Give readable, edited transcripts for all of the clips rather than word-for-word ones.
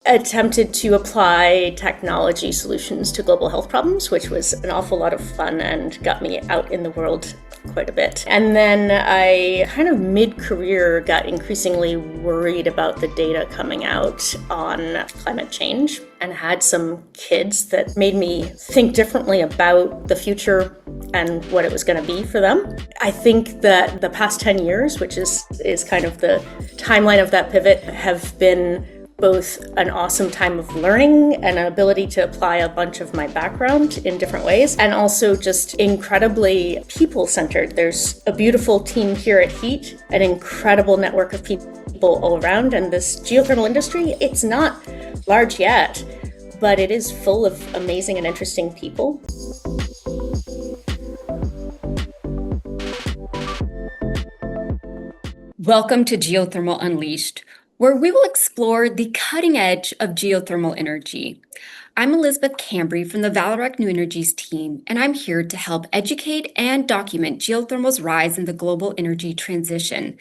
attempted to apply technology solutions to global health problems, which was an awful lot of fun and got me out in the world quite a bit. And then I kind of mid-career got increasingly worried about the data coming out on climate change and had some kids that made me think differently about the future and what it was going to be for them. I think that the past 10 years, which is kind of the timeline of that pivot, have been both an awesome time of learning and an ability to apply a bunch of my background in different ways, and also just incredibly people-centered. There's a beautiful team here at HEET, an incredible network of people all around, and this geothermal industry, it's not large yet, but it is full of amazing and interesting people. Welcome to Geothermal Unleashed, where we will explore the cutting edge of geothermal energy. I'm Elizabeth Cambre from the Valorec New Energies team, and I'm here to help educate and document geothermal's rise in the global energy transition.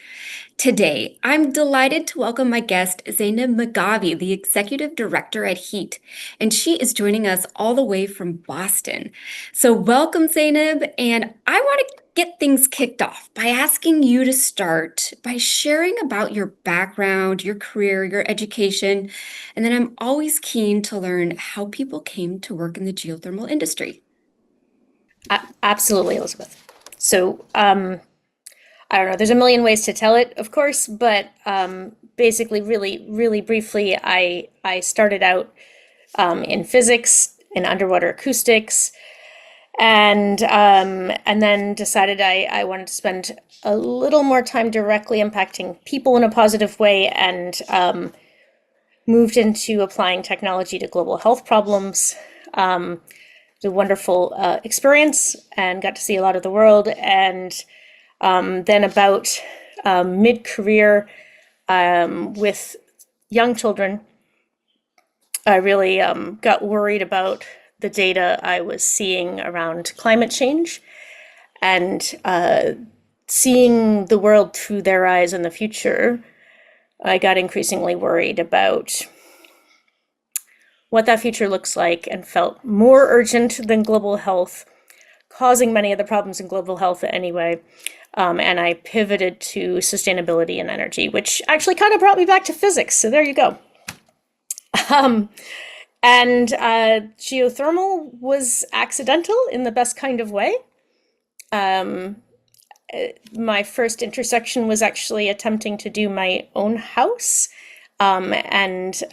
Today, I'm delighted to welcome my guest, Zeyneb Magavi, the Executive Director at HEET, and she is joining us all the way from Boston. So welcome, Zeyneb, and I want to get things kicked off by asking you to start by sharing about your background, your career, your education, and then I'm always keen to learn how people came to work in the geothermal industry. Absolutely, Elizabeth. So, I don't know, there's a million ways to tell it, of course, but basically, really briefly, I started out in physics, in underwater acoustics, and then decided I wanted to spend a little more time directly impacting people in a positive way, and moved into applying technology to global health problems. It was a wonderful experience and got to see a lot of the world. And then about mid-career with young children, I really got worried about the data I was seeing around climate change and seeing the world through their eyes in the future. I got increasingly worried about what that future looks like and felt more urgent than global health, causing many of the problems in global health anyway. And I pivoted to sustainability and energy, which actually kind of brought me back to physics. So there you go. And geothermal was accidental in the best kind of way. My first intersection was actually attempting to do my own house, and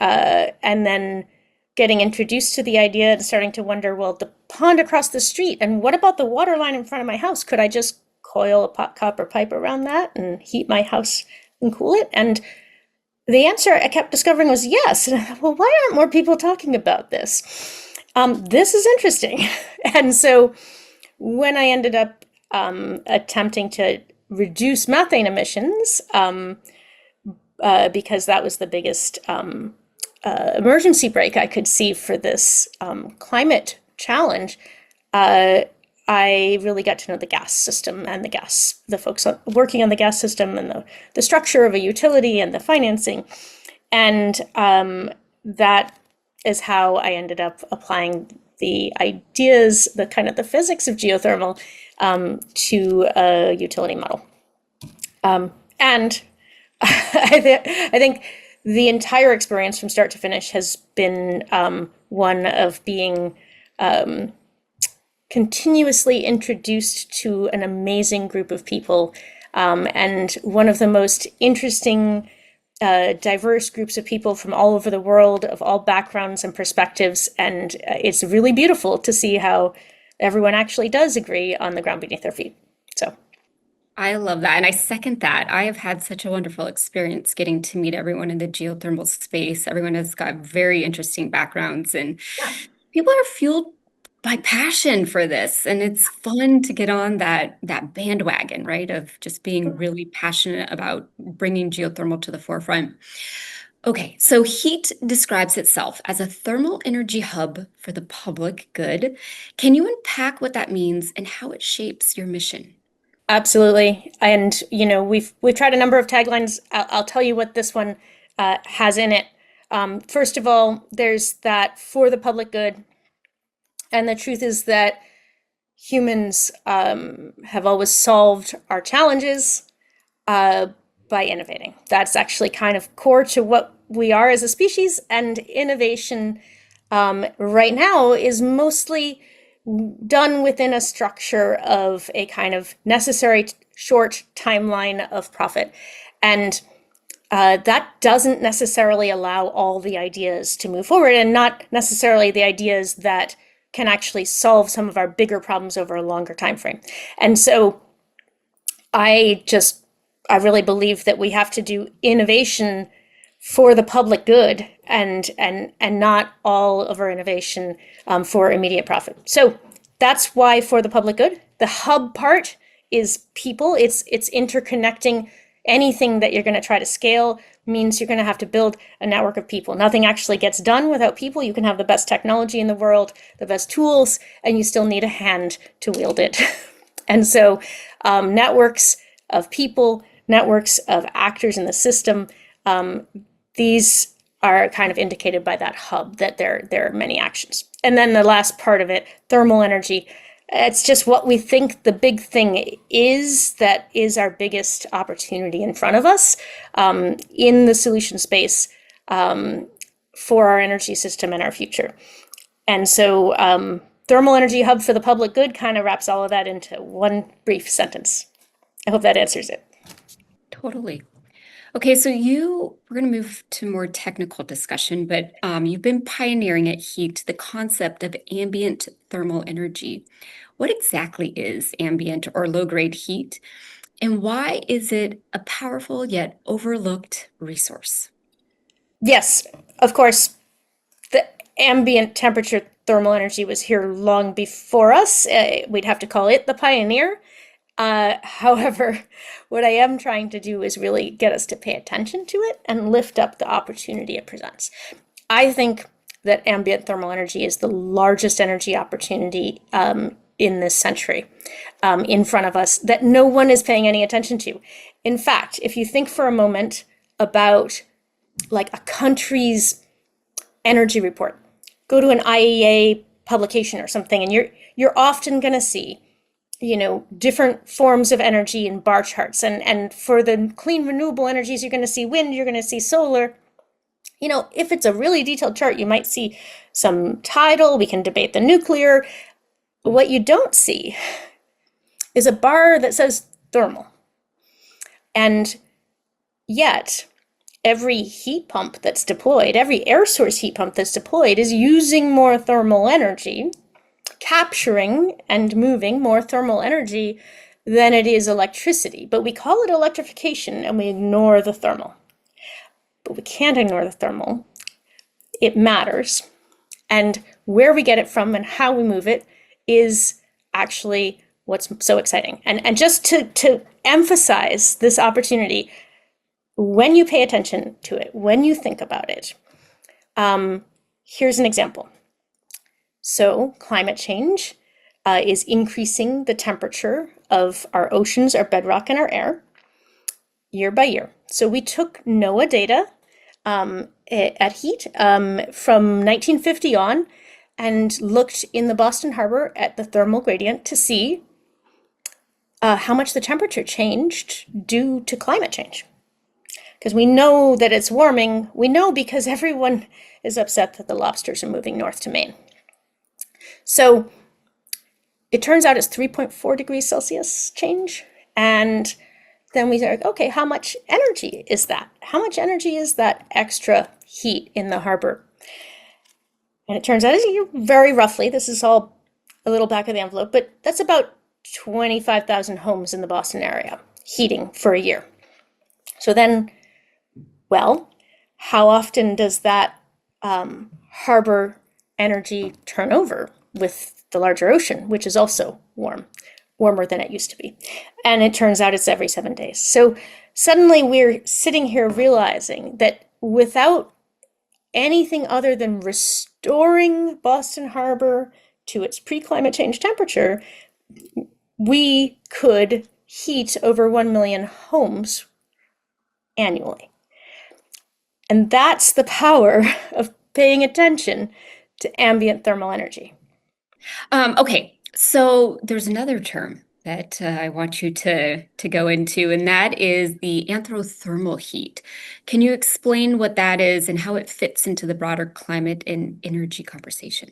then getting introduced to the idea and starting to wonder, well, the pond across the street, and what about the water line in front of my house? Could I just coil a copper pipe around that and heat my house and cool it? And the answer I kept discovering was yes. And I thought, well, why aren't more people talking about this? This is interesting. And so when I ended up attempting to reduce methane emissions, because that was the biggest emergency brake I could see for this climate challenge, I really got to know the gas system and the folks working on the gas system and the structure of a utility and the financing. And that is how I ended up applying the ideas, the kind of the physics of geothermal to a utility model. And I think the entire experience from start to finish has been one of being continuously introduced to an amazing group of people, and one of the most interesting, diverse groups of people from all over the world, of all backgrounds and perspectives. And it's really beautiful to see how everyone actually does agree on the ground beneath their feet. So I love that, and I second that. I have had such a wonderful experience getting to meet everyone in the geothermal space. Everyone has got very interesting backgrounds, and people are fueled by passion for this, and it's fun to get on that bandwagon, right, of just being really passionate about bringing geothermal to the forefront. Okay, so HEET describes itself as a thermal energy hub for the public good. Can you unpack what that means and how it shapes your mission? absolutely. And we've tried a number of taglines. I'll tell you what this one has in it. First of all, there's that for the public good. And the truth is that humans have always solved our challenges by innovating. That's actually kind of core to what we are as a species. And innovation right now is mostly done within a structure of a kind of necessary short timeline of profit. And that doesn't necessarily allow all the ideas to move forward, and not necessarily the ideas that can actually solve some of our bigger problems over a longer time frame. And so I really believe that we have to do innovation for the public good, and not all of our innovation for immediate profit. So that's why for the public good. The hub part is people. It's interconnecting. Anything that you're going to try to scale means you're going to have to build a network of people. Nothing actually gets done without people. You can have the best technology in the world, the best tools, and you still need a hand to wield it. And so networks of people, networks of actors in the system, these are kind of indicated by that hub, that there are many actions. And then the last part of it, thermal energy. It's just what we think the big thing is, that is our biggest opportunity in front of us in the solution space for our energy system and our future. And so thermal energy hub for the public good kind of wraps all of that into one brief sentence. I hope that answers it. Totally. Okay, so we're going to move to more technical discussion, but you've been pioneering at HEET the concept of ambient thermal energy. What exactly is ambient or low-grade heat, and why is it a powerful yet overlooked resource? Yes, of course, the ambient temperature thermal energy was here long before us. We'd have to call it the pioneer. However, what I am trying to do is really get us to pay attention to it and lift up the opportunity it presents. I think that ambient thermal energy is the largest energy opportunity in this century in front of us that no one is paying any attention to. In fact, if you think for a moment about like a country's energy report, go to an IEA publication or something, and you're often going to see different forms of energy in bar charts. And for the clean renewable energies, you're going to see wind, you're going to see solar. If it's a really detailed chart, you might see some tidal. We can debate the nuclear. What you don't see is a bar that says thermal. And yet, every heat pump that's deployed, every air source heat pump that's deployed is using more thermal energy, capturing and moving more thermal energy than it is electricity. But we call it electrification and we ignore the thermal. But we can't ignore the thermal. It matters. And where we get it from and how we move it is actually what's so exciting. And just to emphasize this opportunity, when you pay attention to it, when you think about it, here's an example. So climate change is increasing the temperature of our oceans, our bedrock, and our air year by year. So we took NOAA data at HEET from 1950 on and looked in the Boston Harbor at the thermal gradient to see how much the temperature changed due to climate change. Because we know that it's warming. We know because everyone is upset that the lobsters are moving north to Maine. So it turns out it's 3.4 degrees Celsius change. And then we say, okay, how much energy is that? How much energy is that extra heat in the harbor? And it turns out, very roughly, this is all a little back of the envelope, but that's about 25,000 homes in the Boston area heating for a year. So then, well, how often does that harbor energy turn over with the larger ocean, which is also warmer than it used to be? And it turns out it's every 7 days. So suddenly we're sitting here realizing that without anything other than restoring Boston Harbor to its pre-climate change temperature, we could heat over 1 million homes annually. And that's the power of paying attention to ambient thermal energy. Okay, so there's another term that I want you to go into, and that is the anthrothermal heat. Can you explain what that is and how it fits into the broader climate and energy conversation?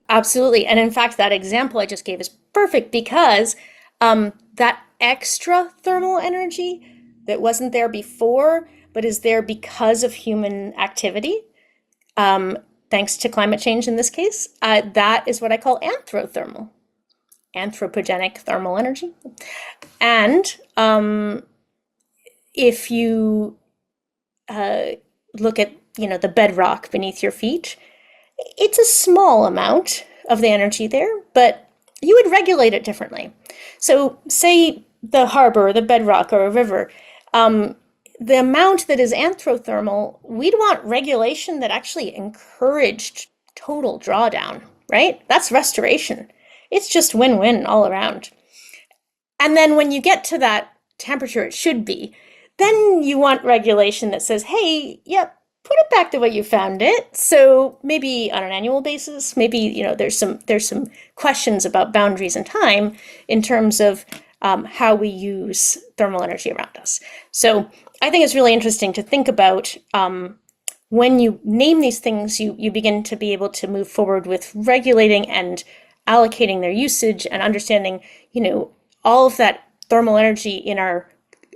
Absolutely. And in fact, that example I just gave is perfect because that extra thermal energy that wasn't there before, but is there because of human activity, thanks to climate change in this case, that is what I call anthrothermal, anthropogenic thermal energy. And if you look at the bedrock beneath your feet, it's a small amount of the energy there, but you would regulate it differently. So, say the harbor, or the bedrock, or a river, the amount that is anthrothermal, we'd want regulation that actually encouraged total drawdown, right? That's restoration. It's just win-win all around. And then when you get to that temperature it should be, then you want regulation that says, hey, yep, put it back the way you found it. So maybe on an annual basis, maybe there's some questions about boundaries and time in terms of how we use thermal energy around us. So I think it's really interesting to think about when you name these things, you begin to be able to move forward with regulating and allocating their usage and understanding, all of that thermal energy in our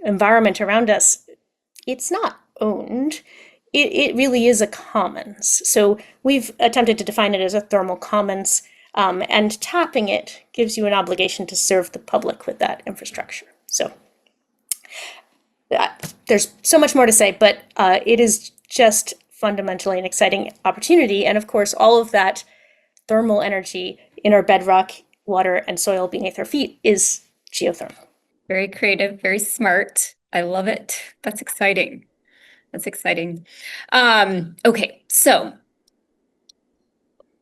environment around us. It's not owned. It really is a commons. So we've attempted to define it as a thermal commons, and tapping it gives you an obligation to serve the public with that infrastructure. So there's so much more to say, but it is just fundamentally an exciting opportunity. And of course, all of that thermal energy in our bedrock, water, and soil beneath our feet is geothermal. Very creative, very smart. I love it. That's exciting. That's exciting. Okay, so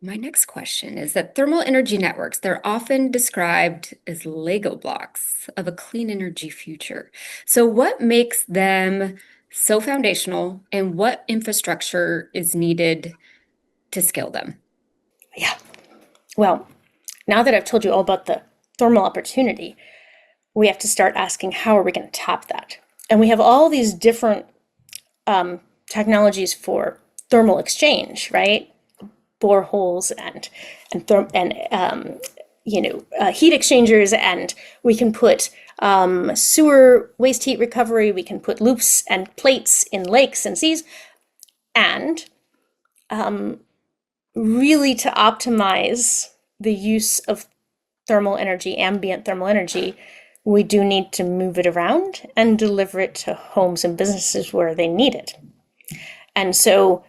my next question is that thermal energy networks, they're often described as Lego blocks of a clean energy future. So what makes them so foundational and what infrastructure is needed to scale them? Yeah. Well, now that I've told you all about the thermal opportunity, we have to start asking how are we going to tap that? And we have all these different technologies for thermal exchange, right? Boreholes and heat exchangers, and we can put sewer waste heat recovery. We can put loops and plates in lakes and seas, and really to optimize the use of thermal energy, ambient thermal energy, we do need to move it around and deliver it to homes and businesses where they need it. And so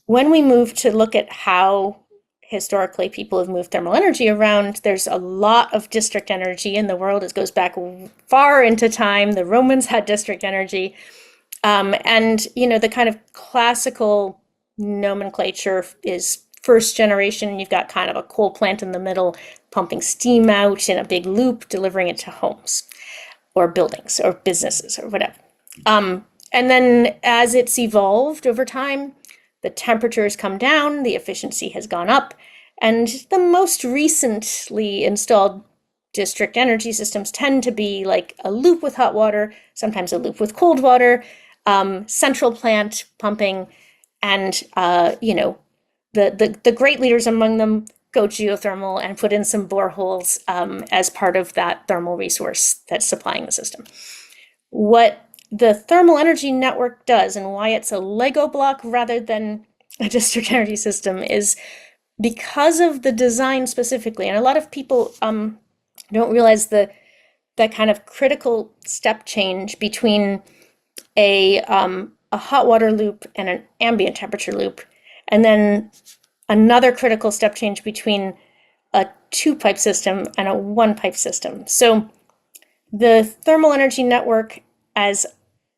when we move to look at how historically people have moved thermal energy around, there's a lot of district energy in the world. It goes back far into time. The Romans had district energy. And, the kind of classical nomenclature is first generation. You've got kind of a coal plant in the middle, pumping steam out in a big loop, delivering it to homes or buildings or businesses or whatever. And then as it's evolved over time, the temperatures come down, the efficiency has gone up, and the most recently installed district energy systems tend to be like a loop with hot water, sometimes a loop with cold water, central plant pumping, and the great leaders among them go geothermal and put in some boreholes as part of that thermal resource that's supplying the system. What the thermal energy network does and why it's a Lego block rather than a district energy system is because of the design specifically. And a lot of people don't realize that kind of critical step change between a hot water loop and an ambient temperature loop, and then another critical step change between a two-pipe system and a one-pipe system. So the thermal energy network, as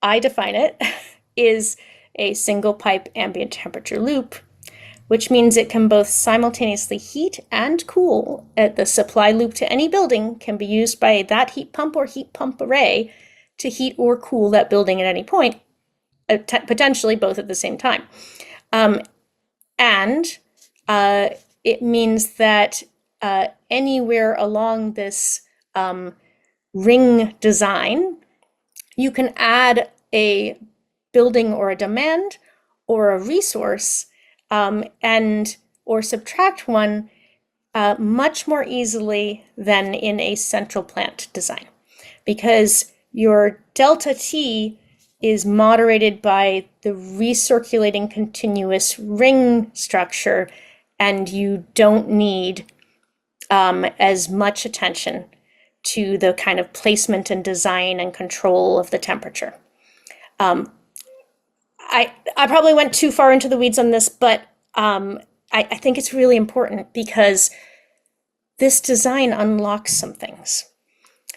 I define it, is a single pipe ambient temperature loop, which means it can both simultaneously heat and cool. The supply loop to any building can be used by that heat pump or heat pump array to heat or cool that building at any point. potentially both at the same time. And it means that anywhere along this ring design, you can add a building or a demand or a resource and or subtract one much more easily than in a central plant design, because your delta T is moderated by the recirculating continuous ring structure, and you don't need as much attention to the kind of placement and design and control of the temperature. I probably went too far into the weeds on this, but I think it's really important because this design unlocks some things.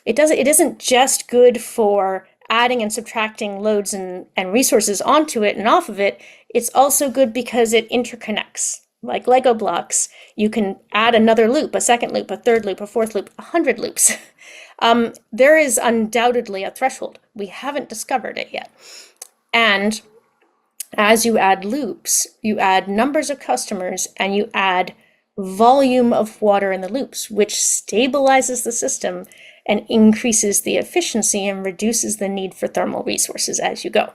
It isn't just good for adding and subtracting loads and resources onto it and off of it. It's also good because it interconnects. Like Lego blocks, you can add another loop, a second loop, a third loop, a fourth loop, 100 loops. There is undoubtedly a threshold. We haven't discovered it yet. And as you add loops, you add numbers of customers and you add volume of water in the loops, which stabilizes the system and increases the efficiency and reduces the need for thermal resources as you go,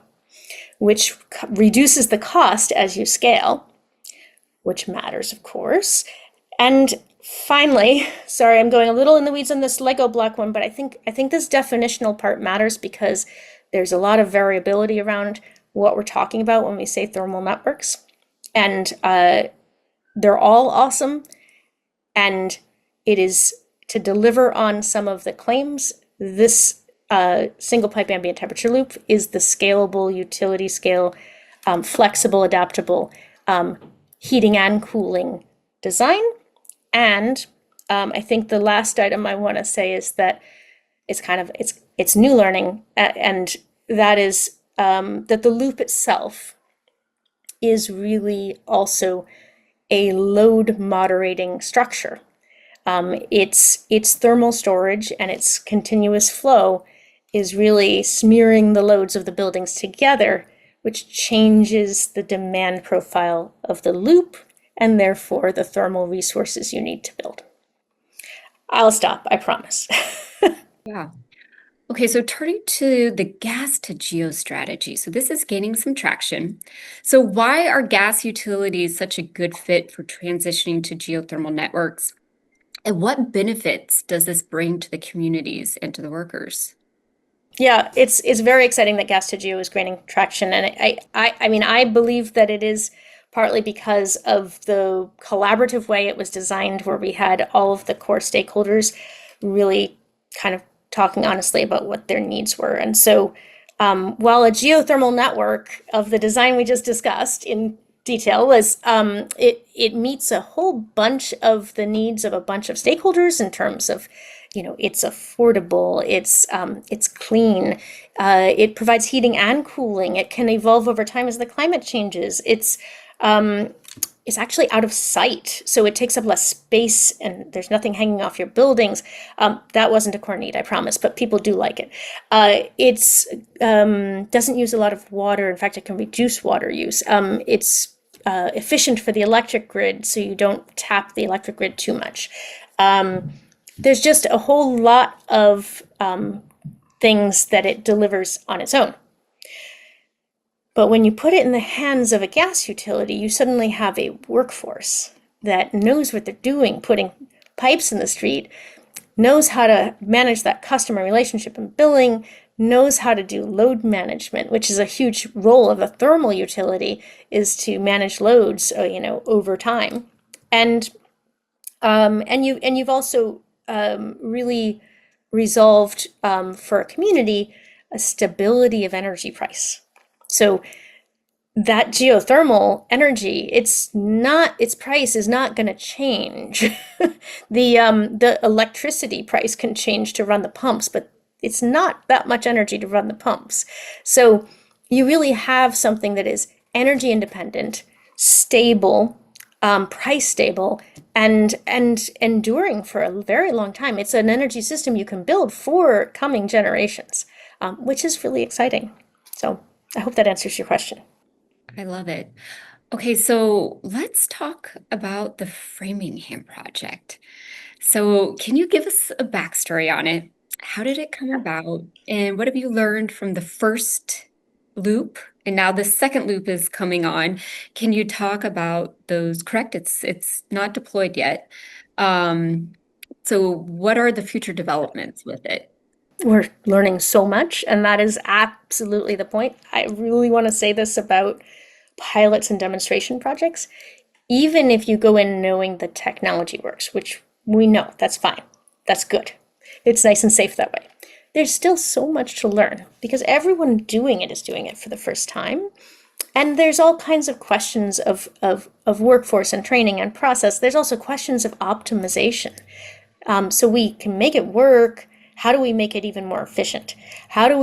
which reduces the cost as you scale, which matters, of course. And finally, sorry, I'm going a little in the weeds on this Lego block one, but I think this definitional part matters because there's a lot of variability around what we're talking about when we say thermal networks. And they're all awesome. And it is to deliver on some of the claims. This single pipe ambient temperature loop is the scalable, utility scale, flexible, adaptable heating and cooling design. And I think the last item I want to say is that it's new learning, and that is that the loop itself is really also a load moderating structure. Its thermal storage and its continuous flow is really smearing the loads of the buildings together, which changes the demand profile of the loop and therefore the thermal resources you need to build. I'll stop, I promise. Yeah. Okay, so turning to the gas-to-geo strategy. So this is gaining some traction. So why are gas utilities such a good fit for transitioning to geothermal networks? And what benefits does this bring to the communities and to the workers? Yeah, it's very exciting that Gas-to-Geo is gaining traction, and I mean I believe that it is partly because of the collaborative way it was designed, where we had all of the core stakeholders really kind of talking honestly about what their needs were. And so while a geothermal network of the design we just discussed in detail was it meets a whole bunch of the needs of a bunch of stakeholders in terms of, it's affordable, it's clean, it provides heating and cooling, it can evolve over time as the climate changes, it's actually out of sight, so it takes up less space and there's nothing hanging off your buildings. That wasn't a core need, I promise, but people do like it. It's doesn't use a lot of water. In fact, it can reduce water use. It's efficient for the electric grid, so you don't tap the electric grid too much. There's just a whole lot of things that it delivers on its own. But when you put it in the hands of a gas utility, you suddenly have a workforce that knows what they're doing, putting pipes in the street, knows how to manage that customer relationship and billing, knows how to do load management, which is a huge role of a thermal utility, is to manage loads, over time. And you've also really resolved for a community a stability of energy price. So that geothermal energy, its price is not going to change. The electricity price can change to run the pumps, but it's not that much energy to run the pumps. So you really have something that is energy independent, stable, price stable, and enduring for a very long time. It's an energy system you can build for coming generations, which is really exciting. So I hope that answers your question. I love it. Okay, so let's talk about the Framingham project. So, can you give us a backstory on it? How did it come about? And what have you learned from the first loop? And now the second loop is coming on. Can you talk about those? Correct, it's not deployed yet. Um, so what are the future developments with it? We're learning so much, and that is absolutely the point. I really want to say this about pilots and demonstration projects. Even if you go in knowing the technology works, which we know, that's fine, that's good. It's nice and safe that way. There's still so much to learn because everyone doing it is doing it for the first time. And there's all kinds of questions of workforce and training and process. There's also questions of optimization. So we can make it work. How do we make it even more efficient? How do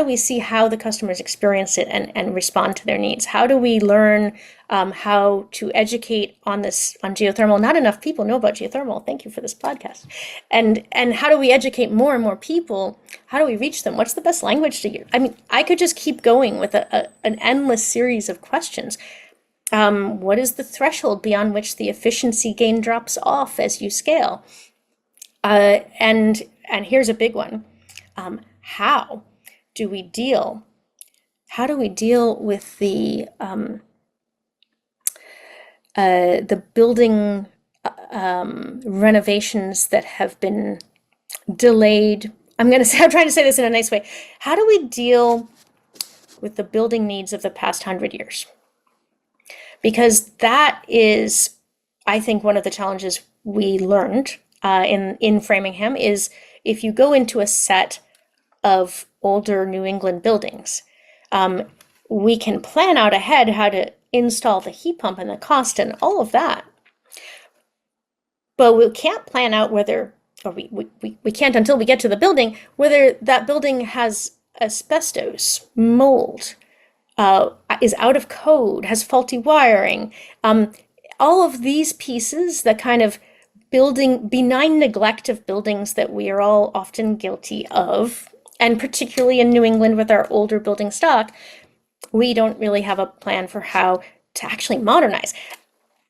we see how the customers experience it and respond to their needs? How do we learn how to educate on this on geothermal? Not enough people know about geothermal. Thank you for this podcast. And how do we educate more and more people? How do we reach them? What's the best language to use? I mean, I could just keep going with an endless series of questions. What is the threshold beyond which the efficiency gain drops off as you scale? And here's a big one. How do we deal? How do we deal with the building renovations that have been delayed? I'm trying to say this in a nice way. How do we deal with the building needs of the past 100 years? Because that is, I think, one of the challenges we learned in Framingham is if you go into a set of older New England buildings, we can plan out ahead how to install the heat pump and the cost and all of that. But we can't plan out whether, or we can't until we get to the building, whether that building has asbestos, mold, is out of code, has faulty wiring. All of these pieces, the kind of benign neglect of buildings that we are all often guilty of, and particularly in New England with our older building stock, we don't really have a plan for how to actually modernize.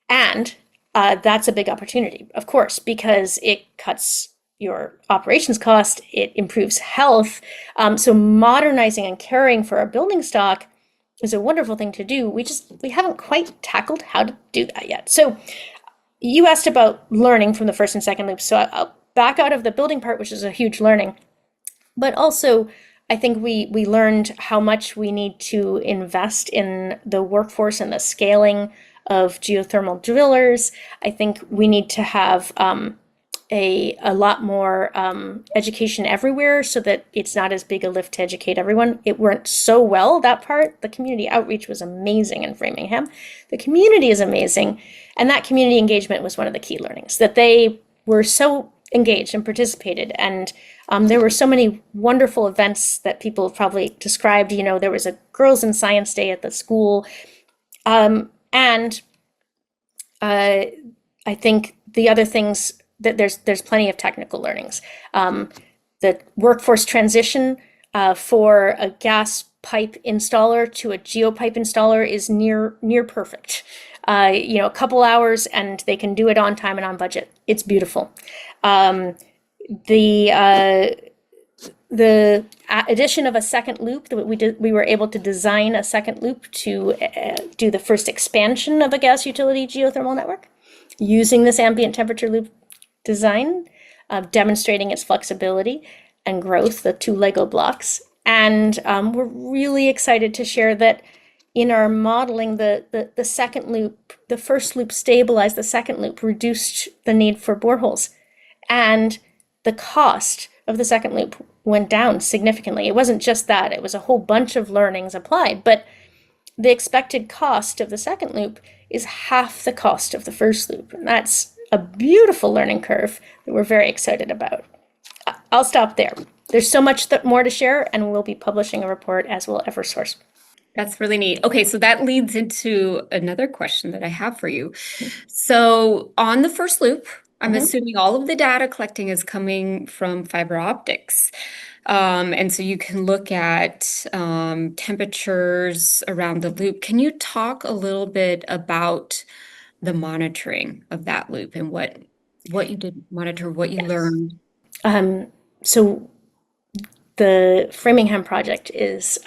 And that's a big opportunity, of course, because it cuts your operations cost, it improves health. So modernizing and caring for our building stock is a wonderful thing to do. We haven't quite tackled how to do that yet. So you asked about learning from the first and second loops. So I'll back out of the building part, which is a huge learning. But also, I think we learned how much we need to invest in the workforce and the scaling of geothermal drillers. I think we need to have a lot more education everywhere so that it's not as big a lift to educate everyone. It went so well, that part. The community outreach was amazing in Framingham. The community is amazing. And that community engagement was one of the key learnings, that they were so engaged and participated. And there were so many wonderful events that people have probably described. You know, there was a Girls in Science Day at the school. And I think the other things that there's plenty of technical learnings. The workforce transition for a gas pipe installer to a geopipe installer is near perfect. A couple hours and they can do it on time and on budget. It's beautiful. The addition of a second loop that we were able to design a second loop to do the first expansion of a gas utility geothermal network using this ambient temperature loop design, demonstrating its flexibility and growth, the two Lego blocks. And we're really excited to share that in our modeling, the second loop, the first loop stabilized, the second loop reduced the need for boreholes. And the cost of the second loop went down significantly. It wasn't just that, it was a whole bunch of learnings applied, but the expected cost of the second loop is half the cost of the first loop. And that's a beautiful learning curve that we're very excited about. I'll stop there. There's so much more to share, and we'll be publishing a report, as will Eversource. That's really neat. Okay, so that leads into another question that I have for you. So on the first loop, I'm assuming all of the data collecting is coming from fiber optics. And so you can look at temperatures around the loop. Can you talk a little bit about the monitoring of that loop and what you did monitor, what you Yes. learned? So the Framingham project is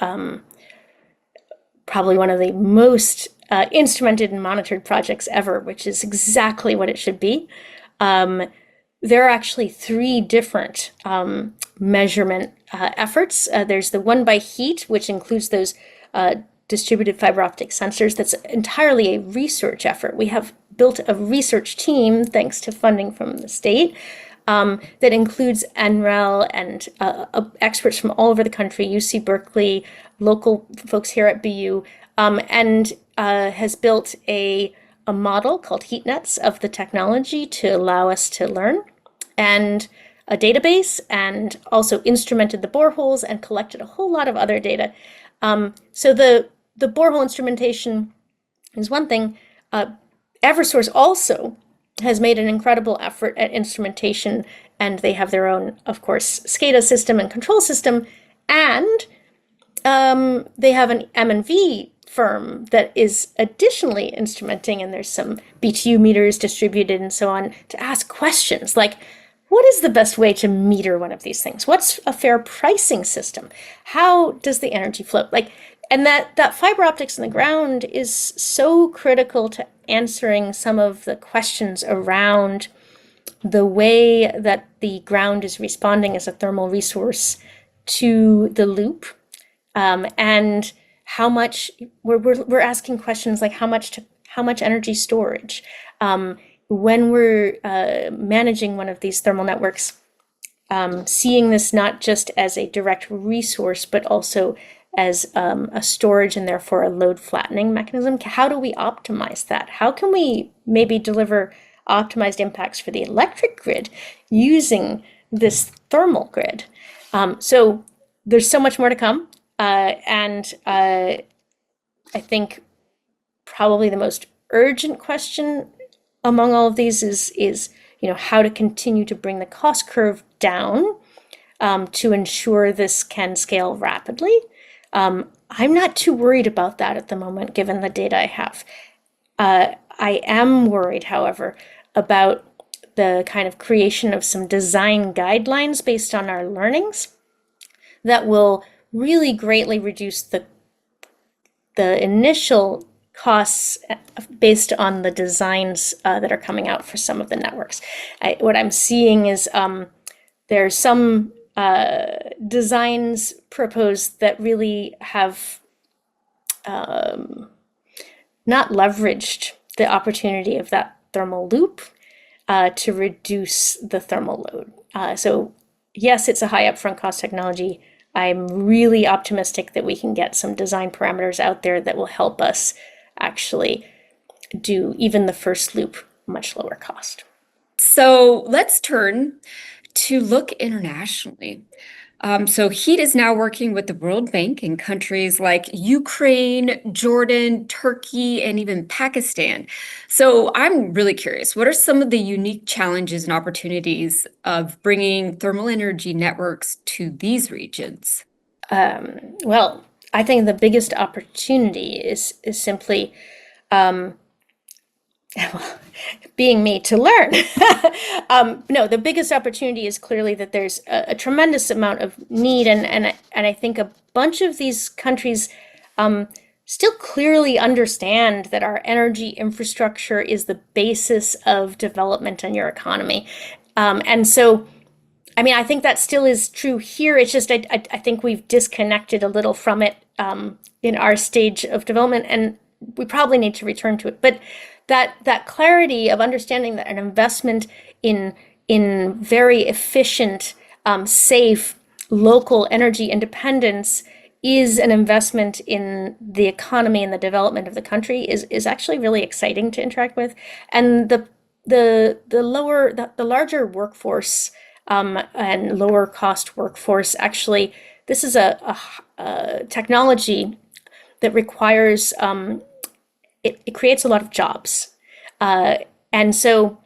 probably one of the most instrumented and monitored projects ever, which is exactly what it should be. There are actually three different measurement efforts. There's the one by HEET, which includes those distributed fiber optic sensors. That's entirely a research effort. We have built a research team, thanks to funding from the state, that includes NREL and experts from all over the country, UC Berkeley, local folks here at BU, and has built a model called HeatNets of the technology to allow us to learn, and a database, and also instrumented the boreholes and collected a whole lot of other data. So the borehole instrumentation is one thing. Eversource also has made an incredible effort at instrumentation, and they have their own, of course, SCADA system and control system, and they have an M&V firm that is additionally instrumenting, and there's some BTU meters distributed and so on, to ask questions like, what is the best way to meter one of these things? What's a fair pricing system? How does the energy flow? And that fiber optics in the ground is so critical to answering some of the questions around the way that the ground is responding as a thermal resource to the loop, and how much we're asking questions like how much energy storage, when we're managing one of these thermal networks, seeing this not just as a direct resource, but also as a storage and therefore a load flattening mechanism. How do we optimize that? How can we maybe deliver optimized impacts for the electric grid using this thermal grid? So there's so much more to come. And I think probably the most urgent question among all of these is how to continue to bring the cost curve down, to ensure this can scale rapidly. I'm not too worried about that at the moment, given the data I have. I am worried, however, about the kind of creation of some design guidelines based on our learnings that will really greatly reduce the initial costs based on the designs that are coming out for some of the networks. What I'm seeing is there's some designs proposed that really have not leveraged the opportunity of that thermal loop to reduce the thermal load. So yes, it's a high upfront cost technology. I'm really optimistic that we can get some design parameters out there that will help us actually do even the first loop much lower cost. So let's turn to look internationally. So HEET is now working with the World Bank in countries like Ukraine, Jordan, Turkey, and even Pakistan. So I'm really curious, what are some of the unique challenges and opportunities of bringing thermal energy networks to these regions? Well, I think the biggest opportunity is simply being made to learn. No, the biggest opportunity is clearly that there's a tremendous amount of need, and I think a bunch of these countries still clearly understand that our energy infrastructure is the basis of development in your economy. And so, I mean, I think that still is true here. It's just I think we've disconnected a little from it in our stage of development, and we probably need to return to it. But that clarity of understanding that an investment in very efficient, safe, local energy independence is an investment in the economy and the development of the country is actually really exciting to interact with. And the larger workforce, and lower cost workforce, actually, this is a technology that requires it creates a lot of jobs. And so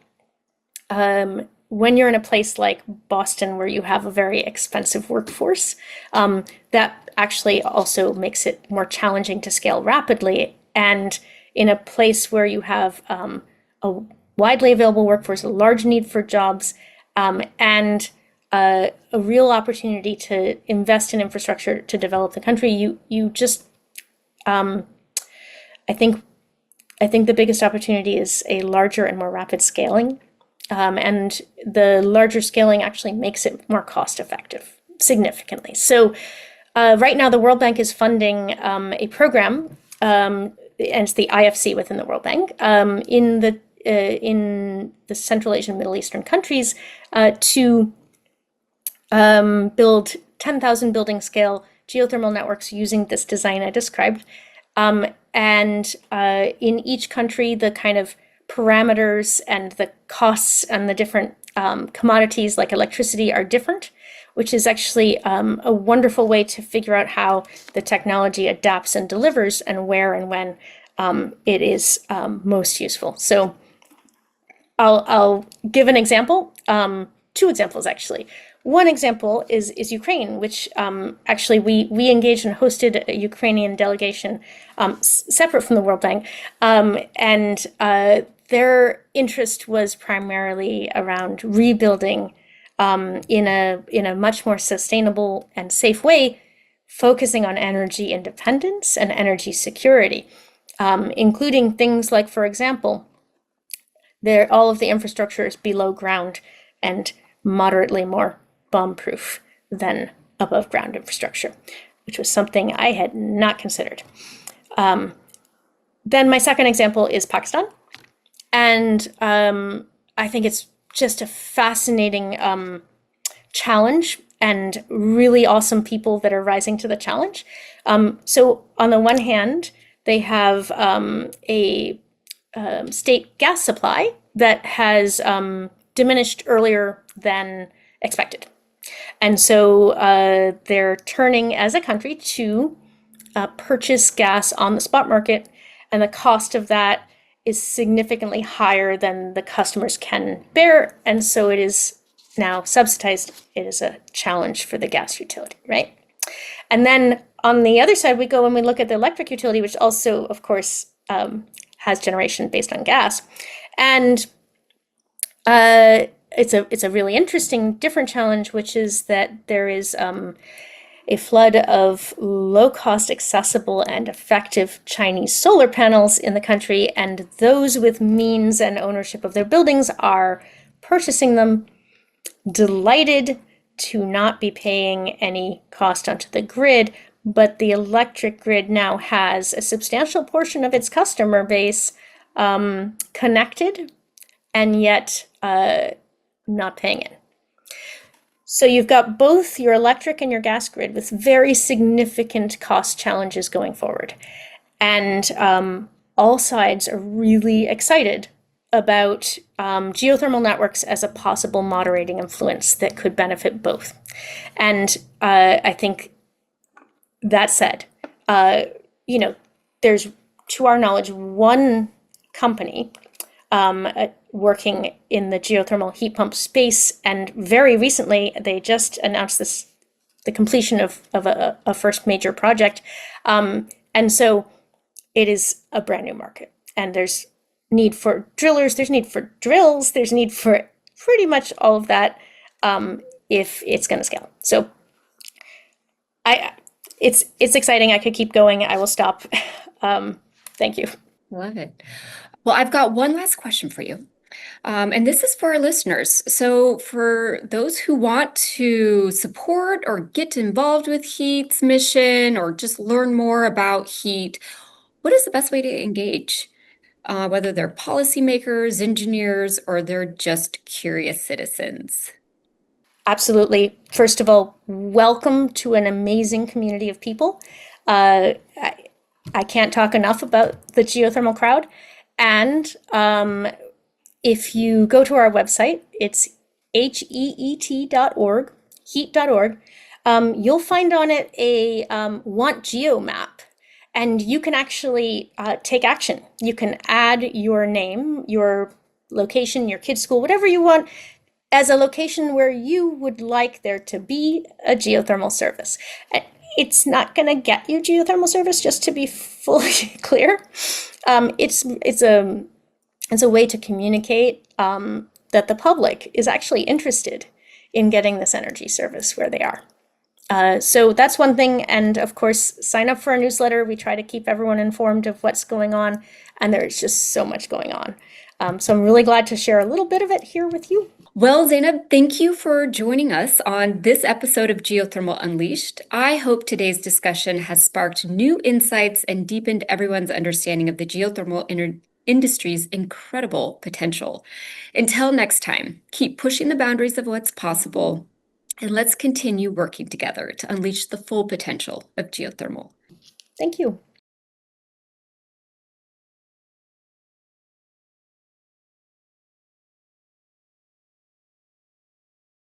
when you're in a place like Boston where you have a very expensive workforce, that actually also makes it more challenging to scale rapidly. And in a place where you have a widely available workforce, a large need for jobs, and a real opportunity to invest in infrastructure to develop the country, you just I think I think the biggest opportunity is a larger and more rapid scaling. And the larger scaling actually makes it more cost effective significantly. So right now, the World Bank is funding a program, and it's the IFC within the World Bank, in the Central Asian, Middle Eastern countries, to build 10,000 building scale geothermal networks using this design I described. And in each country, the kind of parameters and the costs and the different commodities like electricity are different, which is actually a wonderful way to figure out how the technology adapts and delivers and where and when it is most useful. So I'll give an example, two examples actually. One example is Ukraine, which actually we engaged and hosted a Ukrainian delegation separate from the World Bank, and their interest was primarily around rebuilding in a much more sustainable and safe way, focusing on energy independence and energy security, including things like, for example, all of the infrastructure is below ground and moderately more bomb-proof than above ground infrastructure, which was something I had not considered. Then my second example is Pakistan. And I think it's just a fascinating challenge and really awesome people that are rising to the challenge. So on the one hand, they have a state gas supply that has diminished earlier than expected. And so they're turning as a country to purchase gas on the spot market, and the cost of that is significantly higher than the customers can bear, and so it is now subsidized. It is a challenge for the gas utility, right? And then on the other side, we go and we look at the electric utility, which also, of course, has generation based on gas. And it's a really interesting, different challenge, which is that there is a flood of low-cost, accessible, and effective Chinese solar panels in the country, and those with means and ownership of their buildings are purchasing them, delighted to not be paying any cost onto the grid, but the electric grid now has a substantial portion of its customer base connected and yet not paying it. So you've got both your electric and your gas grid with very significant cost challenges going forward. And all sides are really excited about geothermal networks as a possible moderating influence that could benefit both. And I think that said, there's, to our knowledge, one company working in the geothermal heat pump space, and very recently they just announced the completion of a first major project, and so it is a brand new market, and there's need for drillers, there's need for drills, there's need for pretty much all of that if it's going to scale. So it's exciting. I could keep going. I will stop. Thank you. Love it. Well, I've got one last question for you. And this is for our listeners. So for those who want to support or get involved with HEET's mission or just learn more about HEET, what is the best way to engage? Whether they're policymakers, engineers, or they're just curious citizens. Absolutely. First of all, welcome to an amazing community of people. I can't talk enough about the geothermal crowd. And if you go to our website, it's heet.org, heat.org, you'll find on it a Want Geo map. And you can actually take action. You can add your name, your location, your kid's school, whatever you want, as a location where you would like there to be a geothermal service. It's not going to get you geothermal service, just to be fully clear. It's a way to communicate that the public is actually interested in getting this energy service where they are. So that's one thing. And of course, sign up for our newsletter. We try to keep everyone informed of what's going on. And there's just so much going on. So I'm really glad to share a little bit of it here with you. Well, Zeyneb, thank you for joining us on this episode of Geothermal Unleashed. I hope today's discussion has sparked new insights and deepened everyone's understanding of the geothermal industry's incredible potential. Until next time, keep pushing the boundaries of what's possible, and let's continue working together to unleash the full potential of geothermal. Thank you.